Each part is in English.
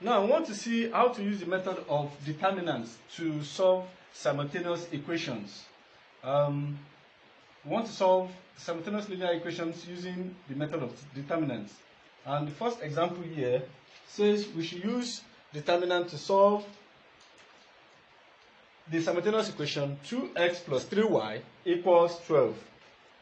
Now I want to see how to use the method of determinants to solve simultaneous equations. We want to solve simultaneous linear equations using the method of determinants. And the first example here says we should use determinant to solve the simultaneous equation 2x plus 3y equals 12.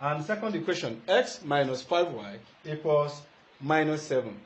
And the second equation, x minus 5y equals minus 7.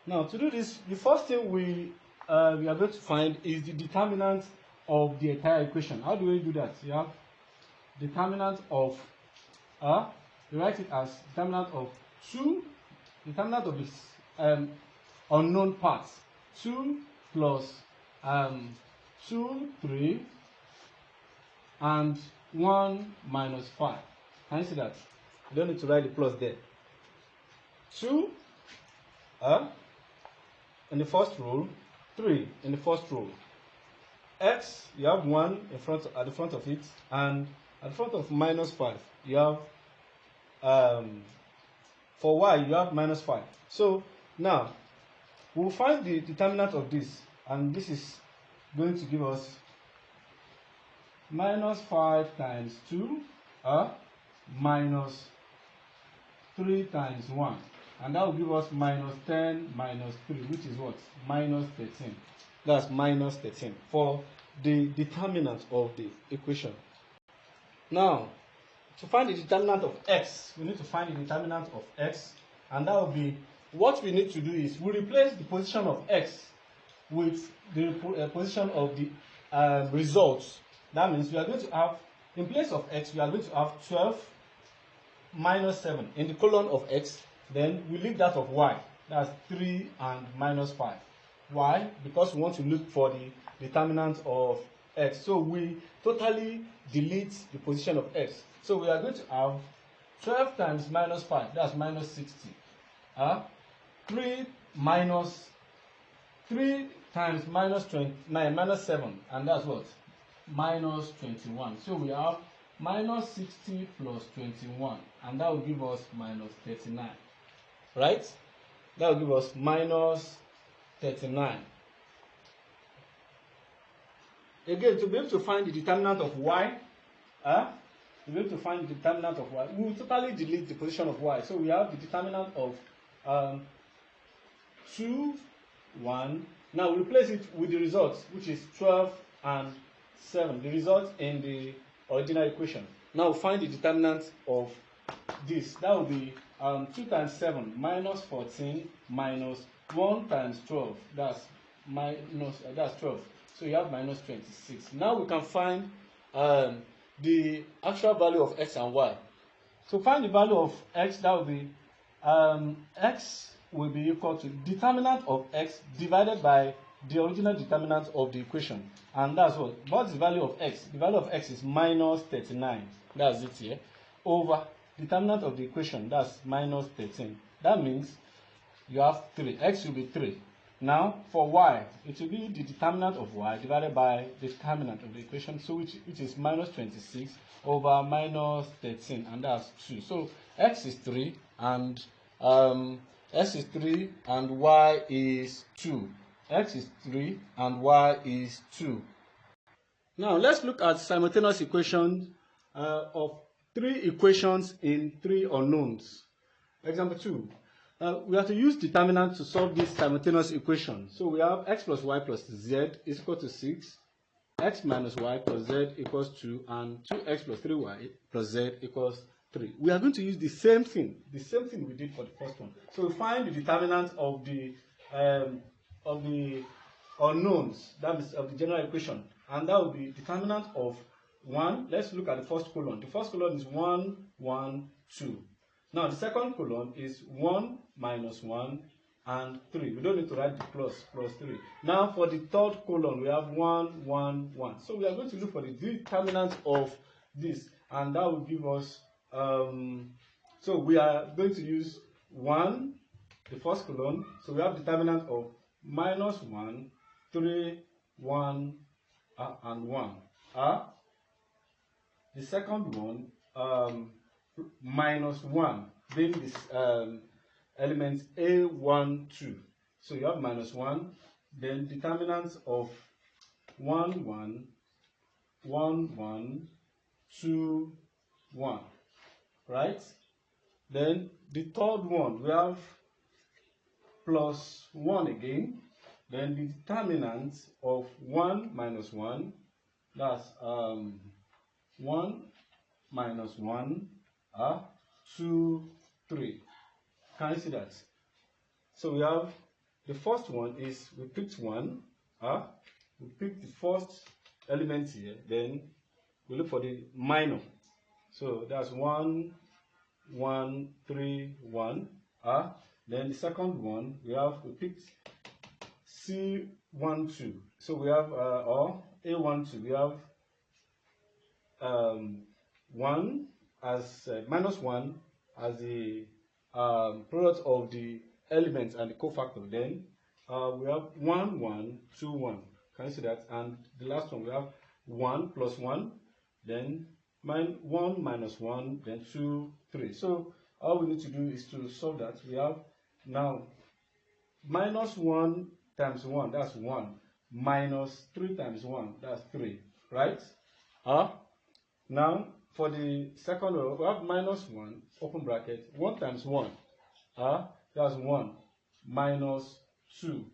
Now, to do this, the first thing we are going to find is the determinant of the entire equation. How do we do that? You have determinant of, you write it as determinant of this unknown parts. 2 plus 2, 3, and 1 minus 5. Can you see that? You don't need to write the plus there. 2 in the first row, 3 in the first row. X, you have 1 at the front of it, and at the front of minus 5, you have for y you have minus 5. So now we'll find the determinant of this, and this is going to give us minus 5 times 2 minus 3 times 1, and that will give us minus 10 minus 3, which is what? Minus 13. That's minus 13 for the determinant of the equation. Now, to find the determinant of x, we need to find the determinant of x, and that will be, what we need to do is we replace the position of x with the position of the results. That means we are going to have, in place of x, we are going to have 12 minus 7 in the column of x. Then we leave that of y. That's 3 and minus 5. Why? Because we want to look for the determinant of x. So we totally delete the position of x. So we are going to have 12 times minus 5. That's minus 60. 3 times minus 29, minus 7. And that's what? Minus 21. So we have minus 60 plus 21. And that will give us minus 39. Right? That will give us minus 39. Again, to be able to find the determinant of y, we will totally delete the position of y. So we have the determinant of 2, 1. Now we replace it with the results, which is 12 and 7, the result in the original equation. Now find the determinant of this. That will be 2 times 7 minus 14 minus 1 times 12. That's 12. So you have minus 26. Now we can find the actual value of x and y. So find the value of x. That will be x will be equal to determinant of x divided by the original determinant of the equation. And that's what? What's the value of x? The value of x is minus 39. That's it here. Over determinant of the equation, that's minus 13. That means you have 3. X will be 3. Now, for y, it will be the determinant of y divided by the determinant of the equation, so which is minus 26 over minus 13, and that's 2. So x is 3, and x is 3, and y is 2. X is 3, and y is 2. Now, let's look at simultaneous equation of 3 equations in 3 unknowns. Example 2. We have to use determinant to solve this simultaneous equation. So we have x plus y plus z is equal to 6, x minus y plus z equals 2, and 2x plus 3y plus z equals 3. We are going to use the same thing we did for the first one. So we find the determinant of the unknowns, that is of the general equation, and that will be determinant of 1. Let's look at the first column. The first column is 1, 1, 2. Now the second column is 1 minus 1 and 3. We don't need to write the plus 3. Now for the third column, we have 1, 1, 1. So we are going to look for the determinant of this, and that will give us, so we are going to use 1, the first column. So we have determinant of minus 1, 3, 1, and 1. The second one, minus 1, being this element A1, 2. So you have minus 1, then determinant of 1, 1, 1, 1, 2, 1, right? Then the third one, we have plus 1 again. Then the determinant of 1 minus 1, that's 1 minus 1, 2, 3. Can you see that? So we have the first one is we picked 1, we picked the first element here, then we look for the minor. So that's 1, 1, 3, 1. Then the second one we picked C12. So we have or A12. We have 1 as minus 1 as the product of the elements and the cofactor. Then we have 1, 1, 2, 1. Can you see that? And the last one we have 1 plus 1, then 1 minus 1, then 2, 3. So all we need to do is to solve that. We have now minus 1 times 1, that's 1. Minus 3 times 1, that's 3. Right? Now for the second row, we have minus 1, open bracket, 1 times 1. That's 1. Minus 2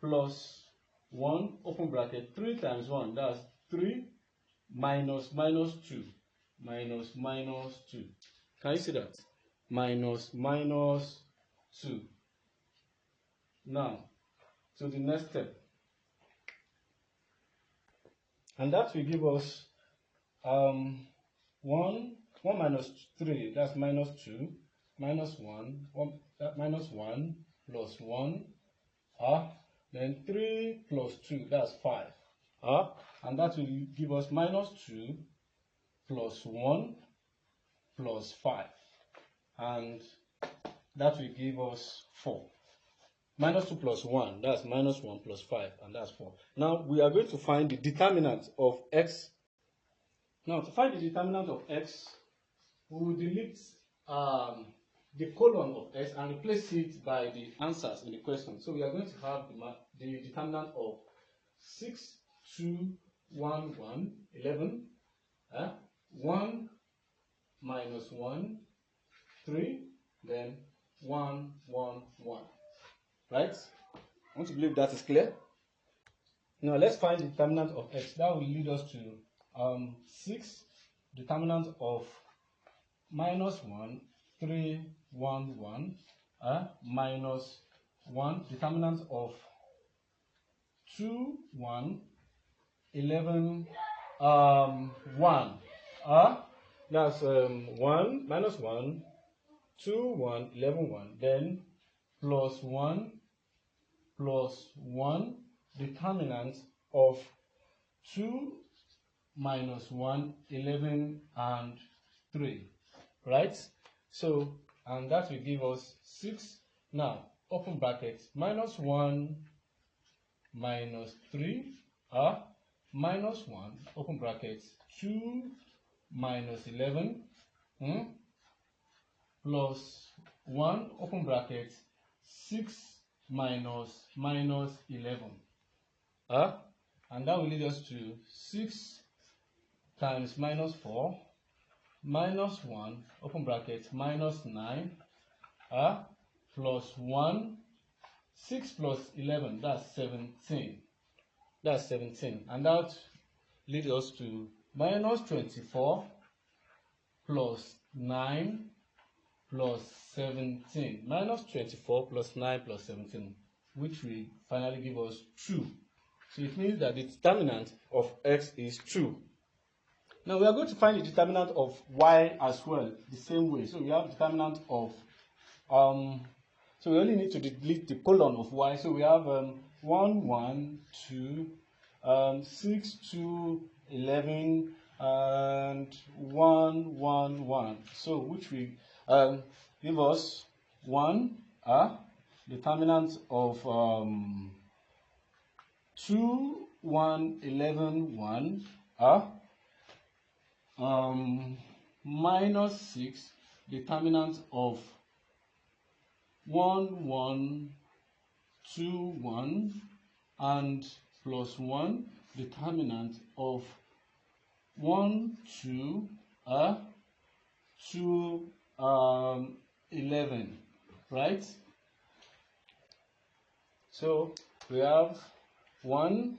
plus 1, open bracket, 3 times 1, that's 3, minus 2. Minus 2. Can you see that? Minus 2. Now, to the next step. And that will give us 1 minus 3, that's minus 2, minus 1, minus 1 plus 1, then 3 plus 2, that's 5. And that will give us minus 2 plus 1 plus 5. And that will give us 4. Minus 2 plus 1, that's minus 1 plus 5, and that's 4. Now we are going to find the determinant of x. Now to find the determinant of x, we will delete the column of x and replace it by the answers in the question. So we are going to have the determinant of 6, 2, 1, 1, 11, 1 minus 1, 3, then 1, 1, 1. Right? I want to believe that is clear. Now let's find the determinant of x. That will lead us to 6, determinant of minus 1, 3, 1, 1, minus 1, determinant of 2, 1, 11, 1. That's 1, minus 1, 2, 1, 11, 1. Then plus 1, determinant of 2 minus 1, 11, and 3. Right? So, and that will give us 6. Now, open bracket, minus 1, minus 3, minus 1, open bracket, 2 minus 11, plus 1, open bracket, 6 minus 11. And that will lead us to 6 times minus 4, minus 1, open bracket, minus 9, plus 1, 6 plus 11, that's 17. That's 17. And that leads us to minus 24 plus 9 plus 17. Minus 24 plus 9 plus 17, which will finally give us 2. So it means that the determinant of x is 2. Now we are going to find the determinant of y as well, the same way. So we have determinant of, so we only need to delete the colon of y. So we have 1, 1, 2, 6, 2, 11, and 1, 1, 1. So which will give us 1, determinant of 2, 1, 11, 1, minus 6, determinant of 1, 1, 2, 1, and plus 1, determinant of 1, 2, 2, 11, right? So we have 1,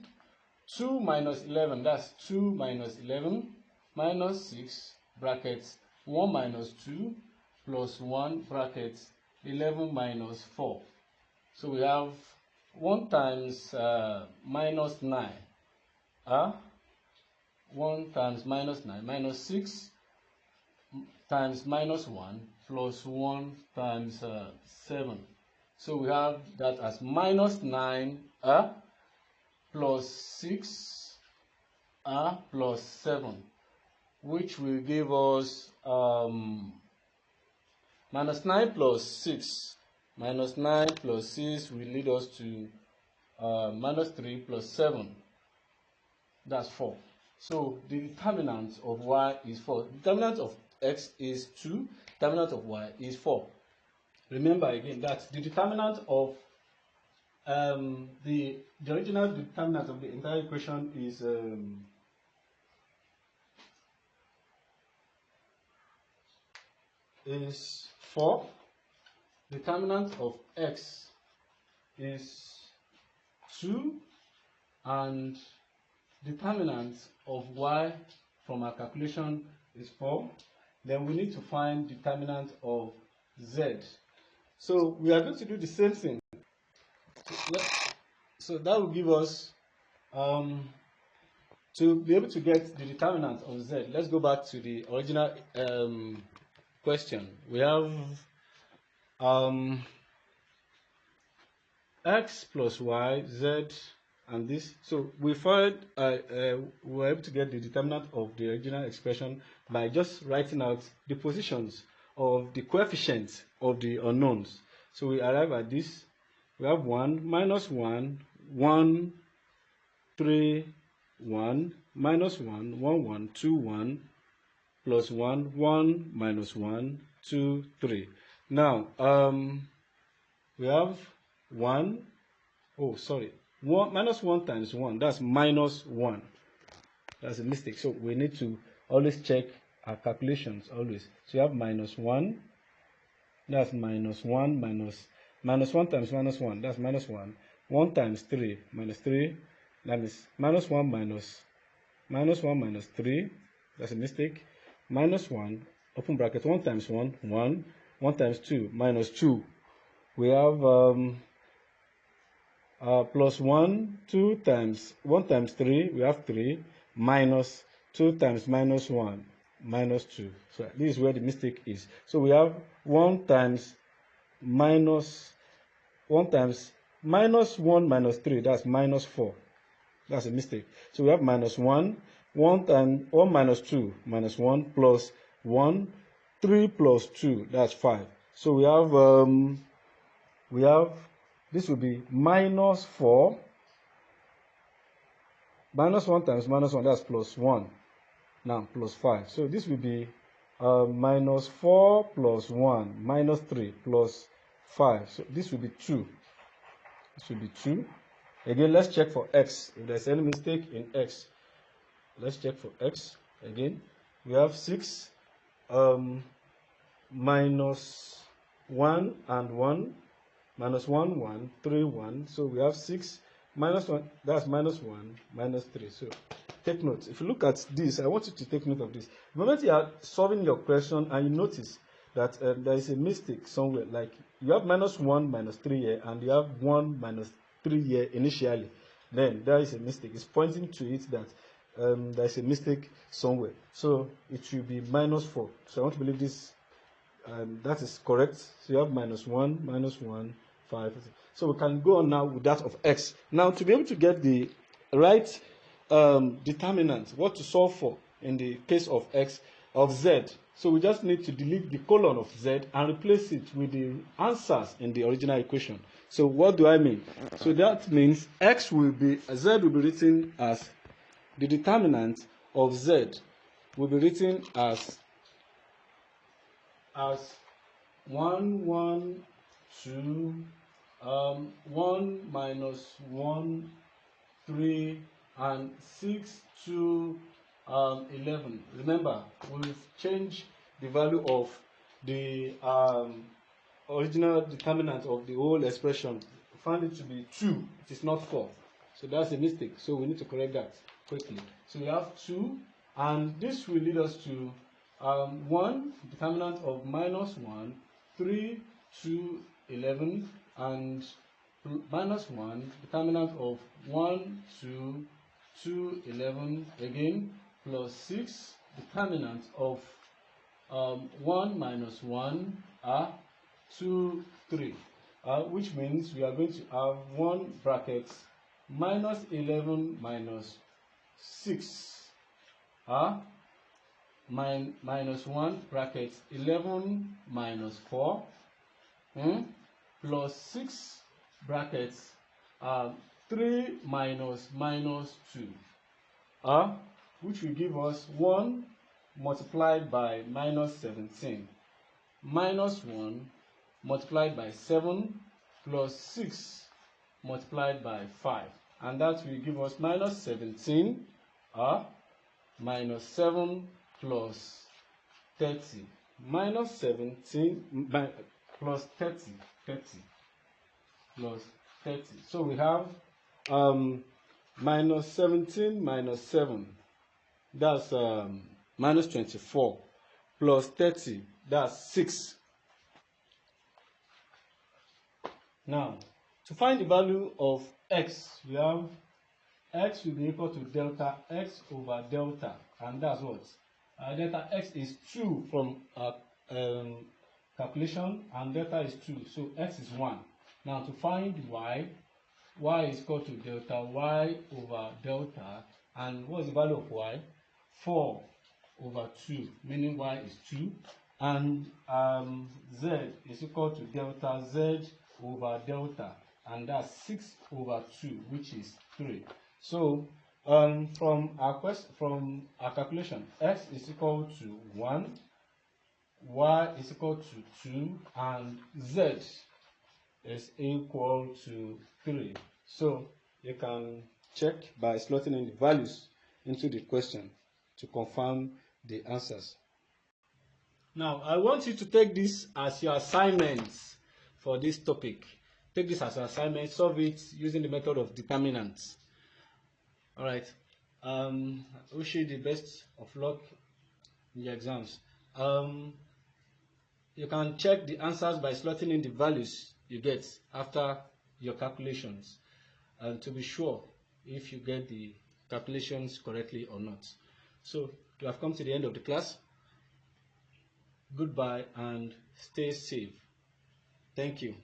2 minus 11, that's 2 minus 11, minus 6, brackets, 1 minus 2, plus 1, brackets, 11 minus 4. So we have 1 times minus 9, 1 times minus 9, minus 6 times minus 1, plus 1 times 7. So we have that as minus 9 plus 6 plus 7, which will give us minus 9 plus 6. Minus 9 plus 6 will lead us to minus 3 plus 7. That's 4. So the determinant of y is 4. Determinant of x is 2. Determinant of y is 4. Remember again that the determinant of the original determinant of the entire equation is 4. Determinant of x is 2, and determinant of y from our calculation is 4. Then we need to find determinant of z. So we are going to do the same thing. So that will give us, to be able to get the determinant of z, let's go back to the original question. We have x plus y, z, and this. So we find we were able to get the determinant of the original expression by just writing out the positions of the coefficients of the unknowns. So we arrive at this. We have 1, minus 1, 1, 3, 1, minus 1, 1, 1, 2, 1, plus 1, 1, minus 1, 2, 3. Now, we have 1, oh, sorry, 1, minus 1 times 1, that's minus 1. That's a mistake. So we need to always check our calculations, always. So you have minus 1, that's minus 1, minus 1 times minus 1, that's minus 1. 1 times 3, minus 3, that is minus 1 minus 1 minus 3, that's a mistake. Minus 1, open bracket, 1 times 1, 1. 1 times 2, minus 2. We have plus 1, 2 times 1 times 3, we have 3, minus 2 times minus 1, minus 2. So this is where the mistake is. So we have 1 times minus 1 times minus 1 minus 3, that's minus 4. That's a mistake. So we have minus 1, 1 times 1 minus 2, minus 1, plus 1, 3 plus 2, that's 5. So we have this will be minus 4, minus 1 times minus 1, that's plus 1, now plus 5. So this will be minus 4 plus 1, minus 3 plus 5. So this will be 2. This will be 2. Again, let's check for x. If there's any mistake in x, let's check for x. Again, we have 6, minus 1 and 1, minus 1, 1, 3, 1. So we have 6, minus 1, that's minus 1, minus 3. So take note. If you look at this, I want you to take note of this. The moment you are solving your question and you notice that there is a mistake somewhere, like you have minus 1, minus 3 here, and you have 1, minus 3 here initially, then there is a mistake. It's pointing to it that there is a mistake somewhere. So it should be minus 4. So I want to believe this. That is correct. So you have minus 1, 5. So we can go on now with that of x. Now, to be able to get the right determinant, what to solve for in the case of x, of z, so we just need to delete the colon of z and replace it with the answers in the original equation. So what do I mean? So that means z will be written as, the determinant of z will be written as 1, 1, 2, 1 minus 1, 3, and 6 to 11. Remember, we've changed the value of the original determinant of the whole expression. We found it to be 2. It is not 4. So that's a mistake. So we need to correct that quickly. So we have 2, and this will lead us to 1, determinant of minus 1, 3 to 11, and minus 1, determinant of 1 to 2, 11 again, plus 6, determinant of 1 minus 1, 2, 3, which means we are going to have 1 bracket minus 11 minus 6, minus 1 bracket 11 minus 4, plus 6 brackets 3 minus minus 2, which will give us 1 multiplied by minus 17, minus 1 multiplied by 7, plus 6 multiplied by 5, and that will give us minus 17, minus 7 plus 30, minus 17 plus 30, plus 30. So we have minus 17 minus 7, that's minus 24, plus 30, that's 6. Now, to find the value of x, we have x will be equal to delta x over delta, and that's what? Delta x is 2 from calculation, and delta is 2, so x is 1. Now to find y is equal to delta y over delta, and what is the value of y? 4 over 2, meaning y is 2, and z is equal to delta z over delta, and that's 6 over 2, which is 3. So from our calculation, x is equal to 1, y is equal to 2, and z is equal to 3. So you can check by slotting in the values into the question to confirm the answers. Now I want you to take this as your assignments for this topic. Take this as an assignment, solve it using the method of determinants. All right. I wish you the best of luck in your exams. You can check the answers by slotting in the values you get after your calculations, and to be sure if you get the calculations correctly or not. So you have come to the end of the class. Goodbye and stay safe. Thank you.